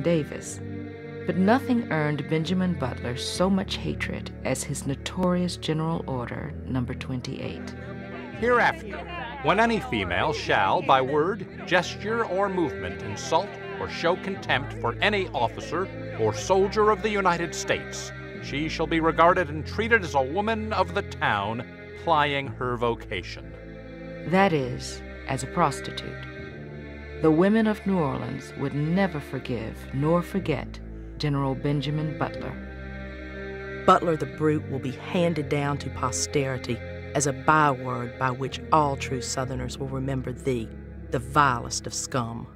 Jefferson Davis. But nothing earned Benjamin Butler so much hatred as his notorious General Order Number 28. Hereafter, when any female shall, by word, gesture, or movement, insult or show contempt for any officer or soldier of the United States, she shall be regarded and treated as a woman of the town plying her vocation. That is, as a prostitute. The women of New Orleans would never forgive nor forget General Benjamin Butler. Butler the Brute will be handed down to posterity as a byword by which all true Southerners will remember thee, the vilest of scum.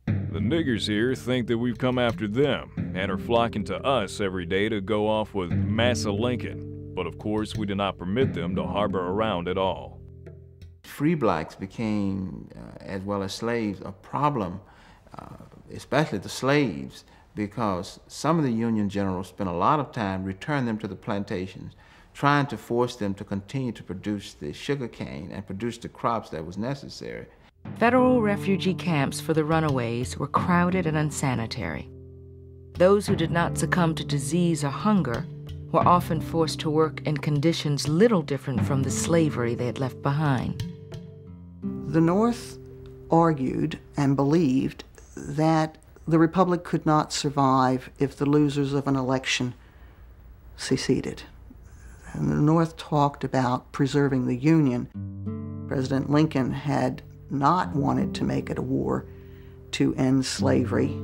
The niggers here think that we've come after them and are flocking to us every day to go off with Massa Lincoln. But of course, we do not permit them to harbor around at all. Free blacks became, as well as slaves, a problem, especially the slaves, because some of the Union generals spent a lot of time returning them to the plantations, trying to force them to continue to produce the sugar cane and produce the crops that was necessary. Federal refugee camps for the runaways were crowded and unsanitary. Those who did not succumb to disease or hunger were often forced to work in conditions little different from the slavery they had left behind. The North argued and believed that the Republic could not survive if the losers of an election seceded. And the North talked about preserving the Union. President Lincoln had not wanted to make it a war to end slavery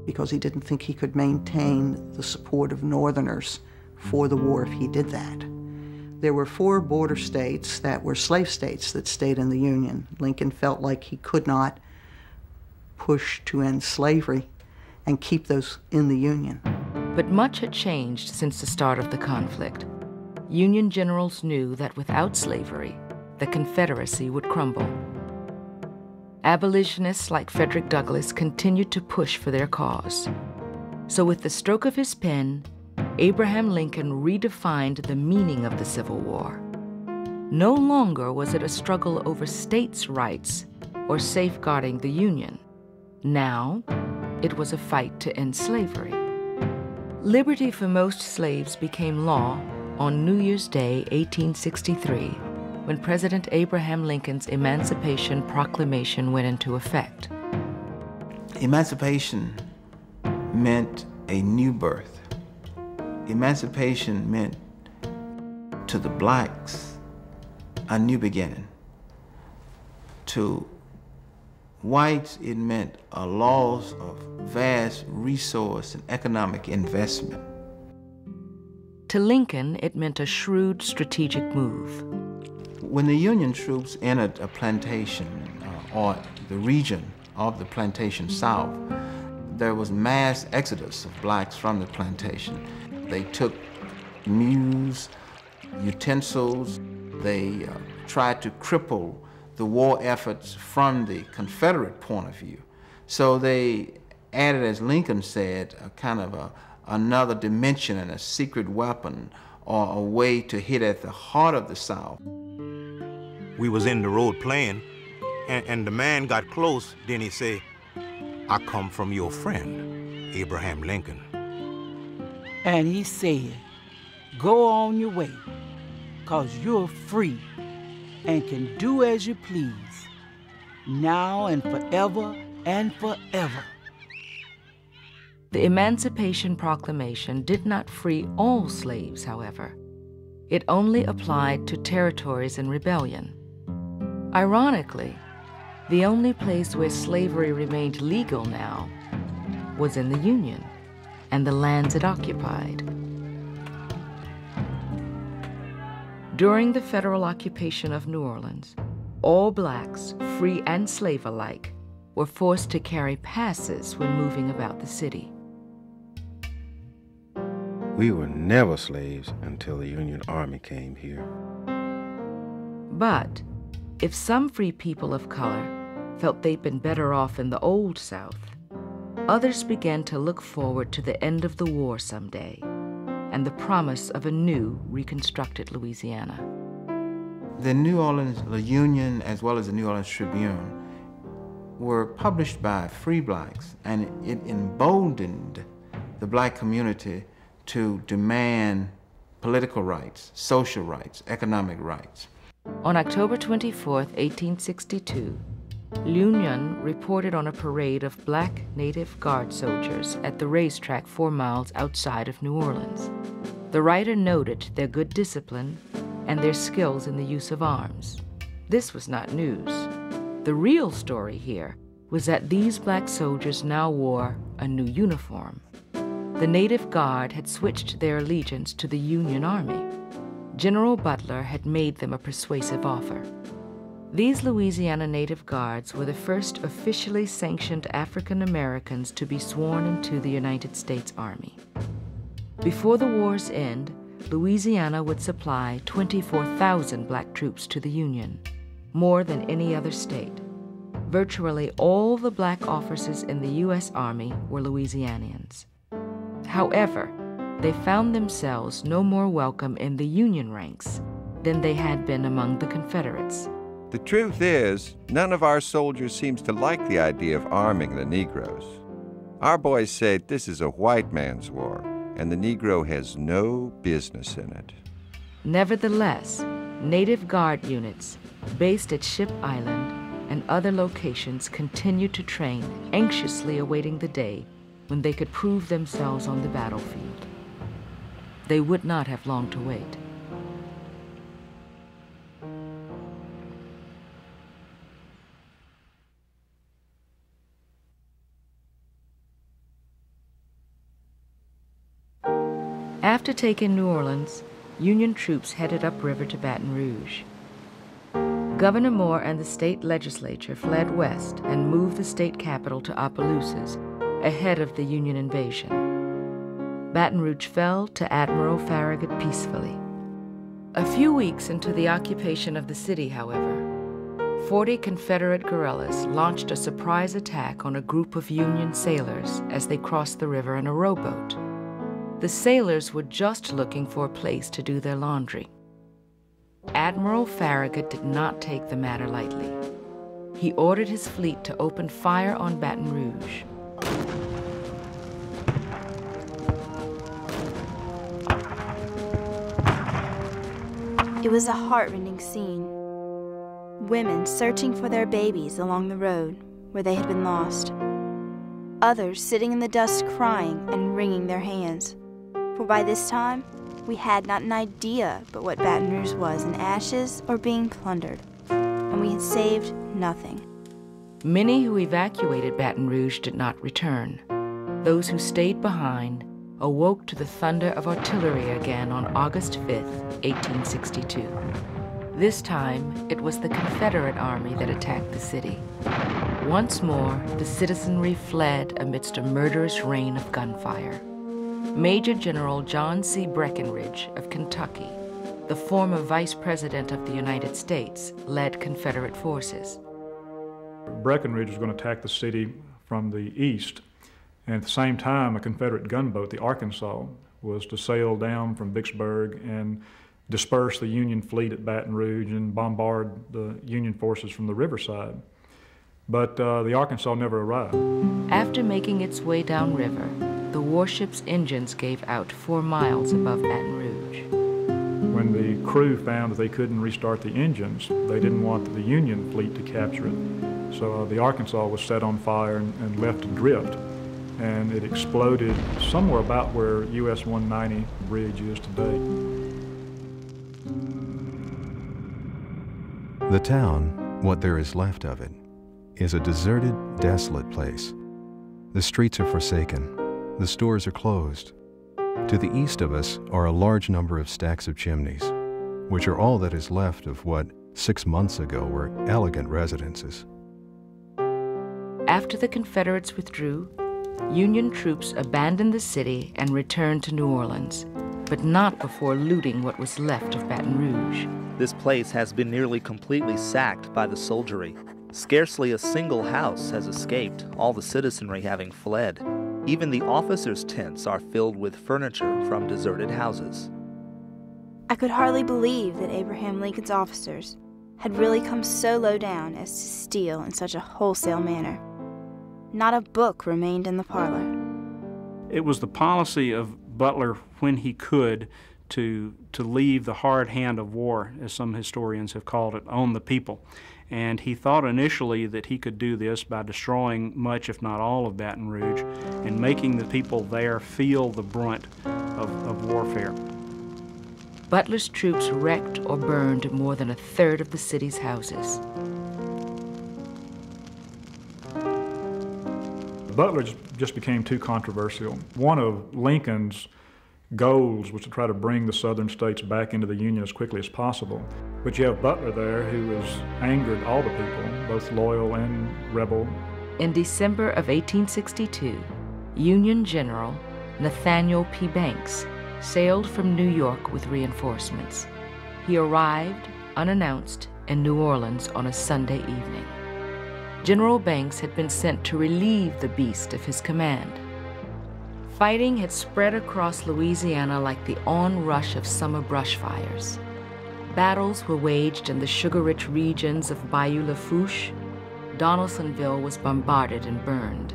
because he didn't think he could maintain the support of Northerners for the war if he did that. There were 4 border states that were slave states that stayed in the Union. Lincoln felt like he could not push to end slavery and keep those in the Union. But much had changed since the start of the conflict. Union generals knew that without slavery, the Confederacy would crumble. Abolitionists like Frederick Douglass continued to push for their cause. So with the stroke of his pen, Abraham Lincoln redefined the meaning of the Civil War. No longer was it a struggle over states' rights or safeguarding the Union. Now, it was a fight to end slavery. Liberty for most slaves became law on New Year's Day, 1863, when President Abraham Lincoln's Emancipation Proclamation went into effect. Emancipation meant a new birth. Emancipation meant to the blacks a new beginning. To whites, it meant a loss of vast resource and economic investment. To Lincoln, it meant a shrewd strategic move. When the Union troops entered a plantation or the region of the plantation South, there was mass exodus of blacks from the plantation. They took mules, utensils. They tried to cripple the war efforts from the Confederate point of view. So they added, as Lincoln said, a kind of another dimension and a secret weapon or a way to hit at the heart of the South. We was in the road playing, and the man got close. Then he said, "I come from your friend, Abraham Lincoln." And he said, "Go on your way, 'cause you're free and can do as you please, now and forever and forever." The Emancipation Proclamation did not free all slaves, however. It only applied to territories in rebellion. Ironically, the only place where slavery remained legal now was in the Union and the lands it occupied. During the federal occupation of New Orleans, all blacks, free and slave alike, were forced to carry passes when moving about the city. We were never slaves until the Union Army came here. But if some free people of color felt they'd been better off in the Old South, others began to look forward to the end of the war someday and the promise of a new, reconstructed Louisiana. The New Orleans Union, as well as the New Orleans Tribune, were published by free blacks, and it emboldened the black community to demand political rights, social rights, economic rights. On October 24, 1862, L'Union reported on a parade of black Native Guard soldiers at the racetrack 4 miles outside of New Orleans. The writer noted their good discipline and their skills in the use of arms. This was not news. The real story here was that these black soldiers now wore a new uniform. The Native Guard had switched their allegiance to the Union Army. General Butler had made them a persuasive offer. These Louisiana Native Guards were the first officially sanctioned African Americans to be sworn into the United States Army. Before the war's end, Louisiana would supply 24,000 black troops to the Union, more than any other state. Virtually all the black officers in the U.S. Army were Louisianians. However, they found themselves no more welcome in the Union ranks than they had been among the Confederates. The truth is, none of our soldiers seems to like the idea of arming the Negroes. Our boys say this is a white man's war, and the Negro has no business in it. Nevertheless, Native Guard units based at Ship Island and other locations continued to train, anxiously awaiting the day when they could prove themselves on the battlefield. They would not have long to wait. After taking New Orleans, Union troops headed upriver to Baton Rouge. Governor Moore and the state legislature fled west and moved the state capital to Opelousas ahead of the Union invasion. Baton Rouge fell to Admiral Farragut peacefully. A few weeks into the occupation of the city, however, 40 Confederate guerrillas launched a surprise attack on a group of Union sailors as they crossed the river in a rowboat. The sailors were just looking for a place to do their laundry. Admiral Farragut did not take the matter lightly. He ordered his fleet to open fire on Baton Rouge. It was a heart-rending scene. Women searching for their babies along the road where they had been lost. Others sitting in the dust crying and wringing their hands. For by this time, we had not an idea but what Baton Rouge was in ashes or being plundered, and we had saved nothing. Many who evacuated Baton Rouge did not return. Those who stayed behind awoke to the thunder of artillery again on August 5th, 1862. This time, it was the Confederate Army that attacked the city. Once more, the citizenry fled amidst a murderous rain of gunfire. Major General John C. Breckinridge of Kentucky, the former Vice President of the United States, led Confederate forces. Breckinridge was going to attack the city from the east, and at the same time, a Confederate gunboat, the Arkansas, was to sail down from Vicksburg and disperse the Union fleet at Baton Rouge and bombard the Union forces from the riverside. But the Arkansas never arrived. After making its way downriver, the warship's engines gave out 4 miles above Baton Rouge. When the crew found that they couldn't restart the engines, they didn't want the Union fleet to capture it. So the Arkansas was set on fire and left adrift. And it exploded somewhere about where US 190 bridge is today. The town, what there is left of it, is a deserted, desolate place. The streets are forsaken. The stores are closed. To the east of us are a large number of stacks of chimneys, which are all that is left of what 6 months ago were elegant residences. After the Confederates withdrew, Union troops abandoned the city and returned to New Orleans, but not before looting what was left of Baton Rouge. This place has been nearly completely sacked by the soldiery. Scarcely a single house has escaped, all the citizenry having fled. Even the officers' tents are filled with furniture from deserted houses. I could hardly believe that Abraham Lincoln's officers had really come so low down as to steal in such a wholesale manner. Not a book remained in the parlor. It was the policy of Butler, when he could, to leave the hard hand of war, as some historians have called it, on the people. And he thought initially that he could do this by destroying much, if not all, of Baton Rouge and making the people there feel the brunt of warfare. Butler's troops wrecked or burned more than a third of the city's houses. Butler just became too controversial. One of Lincoln's goals was to try to bring the southern states back into the Union as quickly as possible. But you have Butler there who has angered all the people, both loyal and rebel. In December of 1862, Union General Nathaniel P. Banks sailed from New York with reinforcements. He arrived, unannounced, in New Orleans on a Sunday evening. General Banks had been sent to relieve the beast of his command. Fighting had spread across Louisiana like the onrush of summer brush fires. Battles were waged in the sugar-rich regions of Bayou Lafourche. Donaldsonville was bombarded and burned.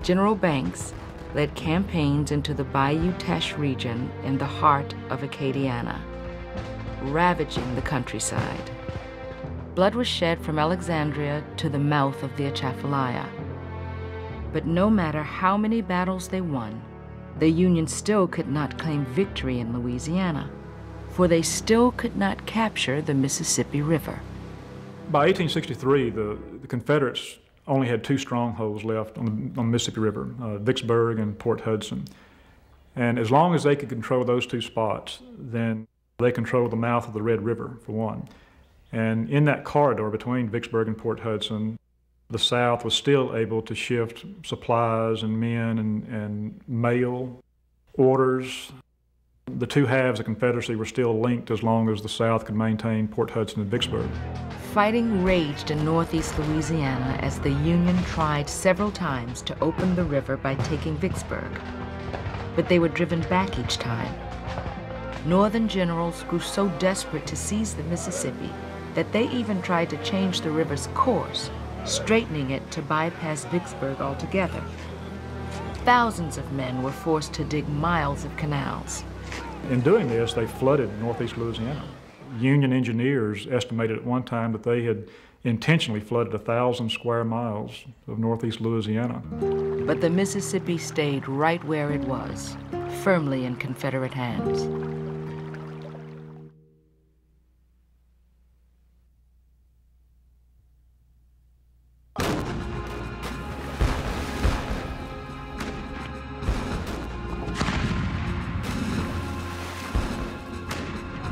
General Banks led campaigns into the Bayou Teche region in the heart of Acadiana, ravaging the countryside. Blood was shed from Alexandria to the mouth of the Atchafalaya. But no matter how many battles they won, the Union still could not claim victory in Louisiana, for they still could not capture the Mississippi River. By 1863, the Confederates only had two strongholds left on the Mississippi River, Vicksburg and Port Hudson. And as long as they could control those two spots, then they controlled the mouth of the Red River, for one. And in that corridor between Vicksburg and Port Hudson, the South was still able to shift supplies and men and mail orders. The two halves of the Confederacy were still linked as long as the South could maintain Port Hudson and Vicksburg. Fighting raged in northeast Louisiana as the Union tried several times to open the river by taking Vicksburg, but they were driven back each time. Northern generals grew so desperate to seize the Mississippi that they even tried to change the river's course, straightening it to bypass Vicksburg altogether. Thousands of men were forced to dig miles of canals. In doing this, they flooded northeast Louisiana. Union engineers estimated at one time that they had intentionally flooded 1,000 square miles of northeast Louisiana. But the Mississippi stayed right where it was, firmly in Confederate hands.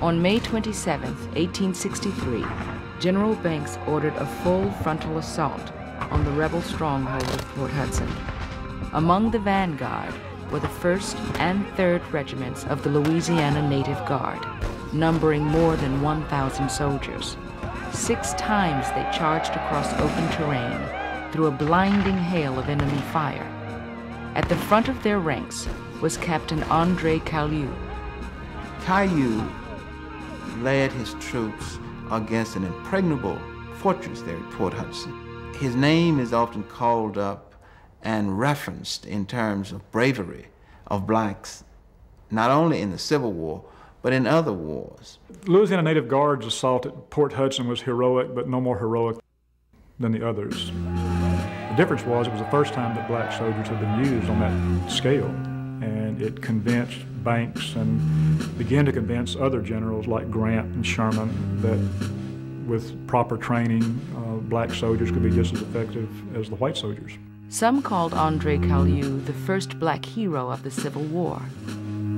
On May 27, 1863, General Banks ordered a full frontal assault on the rebel stronghold of Port Hudson. Among the vanguard were the 1st and 3rd Regiments of the Louisiana Native Guard, numbering more than 1,000 soldiers. 6 times they charged across open terrain through a blinding hail of enemy fire. At the front of their ranks was Captain Andre Caillou. Caillou led his troops against an impregnable fortress there at Port Hudson. His name is often called up and referenced in terms of bravery of blacks, not only in the Civil War, but in other wars. Louisiana Native Guard's assault at Port Hudson was heroic, but no more heroic than the others. The difference was it was the first time that black soldiers had been used on that scale, and it convinced Banks and began to convince other generals like Grant and Sherman that with proper training, black soldiers could be just as effective as the white soldiers. Some called Andre Caillou the first black hero of the Civil War,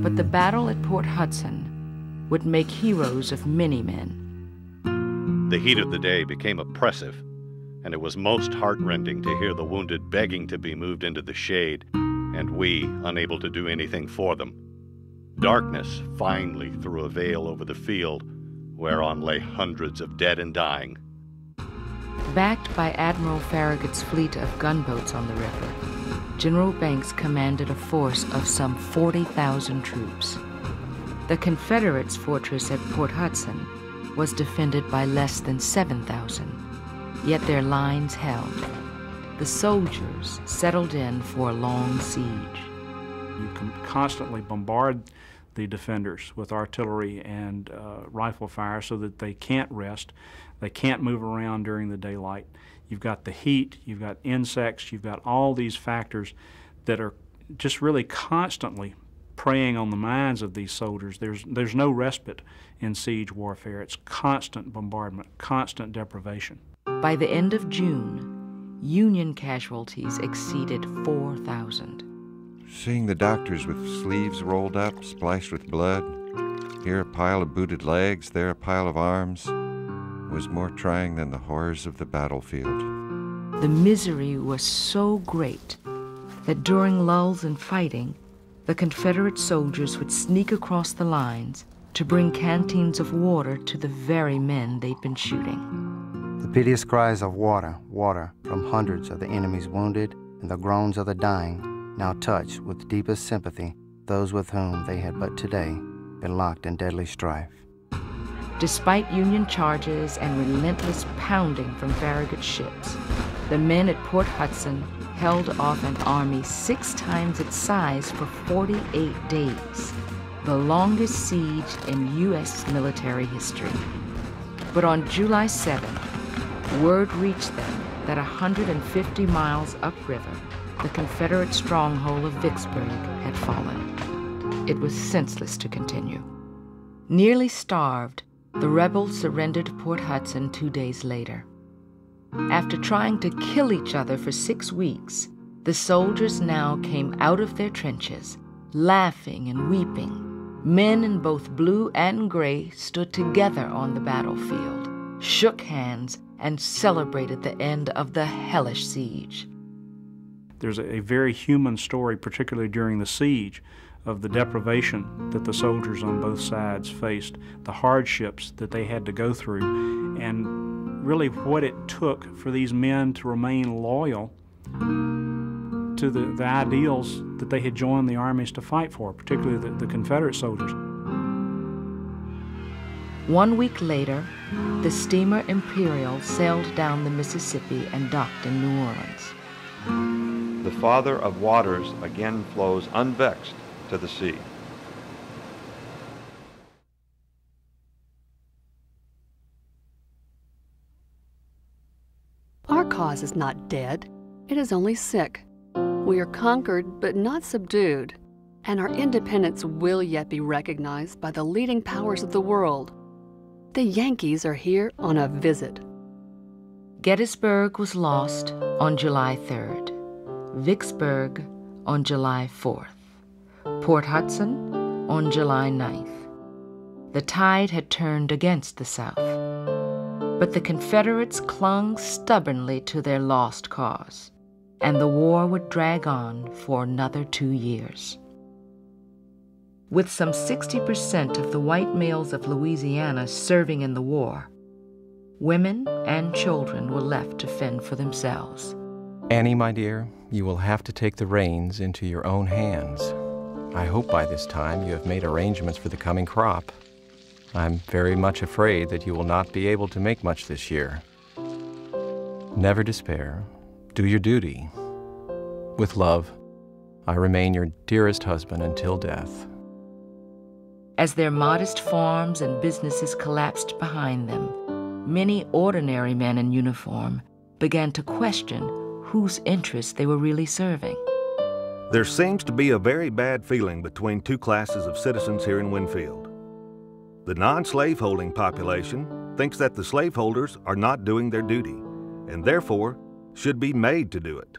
but the battle at Port Hudson would make heroes of many men. The heat of the day became oppressive, and it was most heartrending to hear the wounded begging to be moved into the shade, and we unable to do anything for them. Darkness finally threw a veil over the field, whereon lay hundreds of dead and dying. Backed by Admiral Farragut's fleet of gunboats on the river, General Banks commanded a force of some 40,000 troops. The Confederates' fortress at Port Hudson was defended by less than 7,000, yet their lines held. The soldiers settled in for a long siege. You can constantly bombard the defenders with artillery and rifle fire so that they can't rest, they can't move around during the daylight. You've got the heat, you've got insects, you've got all these factors that are just really constantly preying on the minds of these soldiers. There's no respite in siege warfare. It's constant bombardment, constant deprivation. By the end of June, Union casualties exceeded 4,000. Seeing the doctors with sleeves rolled up, splashed with blood, here a pile of booted legs, there a pile of arms, was more trying than the horrors of the battlefield. The misery was so great that during lulls in fighting, the Confederate soldiers would sneak across the lines to bring canteens of water to the very men they'd been shooting. The piteous cries of water, water, from hundreds of the enemy's wounded and the groans of the dying now touched with deepest sympathy those with whom they had but today been locked in deadly strife. Despite Union charges and relentless pounding from Farragut's ships, the men at Port Hudson held off an army 6 times its size for 48 days, the longest siege in U.S. military history. But on July 7th, word reached them that 150 miles upriver, the Confederate stronghold of Vicksburg had fallen. It was senseless to continue. Nearly starved, the rebels surrendered Port Hudson 2 days later. After trying to kill each other for 6 weeks, the soldiers now came out of their trenches, laughing and weeping. Men in both blue and gray stood together on the battlefield, shook hands, and celebrated the end of the hellish siege. There's a very human story, particularly during the siege, of the deprivation that the soldiers on both sides faced, the hardships that they had to go through, and really what it took for these men to remain loyal to the ideals that they had joined the armies to fight for, particularly the Confederate soldiers. 1 week later, the steamer Imperial sailed down the Mississippi and docked in New Orleans. The Father of waters again flows unvexed to the sea. Our cause is not dead, it is only sick. We are conquered but not subdued, and our independence will yet be recognized by the leading powers of the world. The Yankees are here on a visit. Gettysburg was lost on July 3rd, Vicksburg on July 4th, Port Hudson on July 9th. The tide had turned against the South, but the Confederates clung stubbornly to their lost cause, and the war would drag on for another 2 years. With some 60% of the white males of Louisiana serving in the war, women and children were left to fend for themselves. Annie, my dear, you will have to take the reins into your own hands. I hope by this time you have made arrangements for the coming crop. I'm very much afraid that you will not be able to make much this year. Never despair. Do your duty. With love, I remain your dearest husband until death. As their modest farms and businesses collapsed behind them, many ordinary men in uniform began to question whose interests they were really serving. There seems to be a very bad feeling between two classes of citizens here in Winfield. The non-slaveholding population thinks that the slaveholders are not doing their duty, and therefore should be made to do it.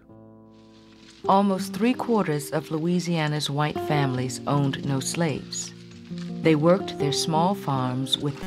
Almost 3/4 of Louisiana's white families owned no slaves. They worked their small farms with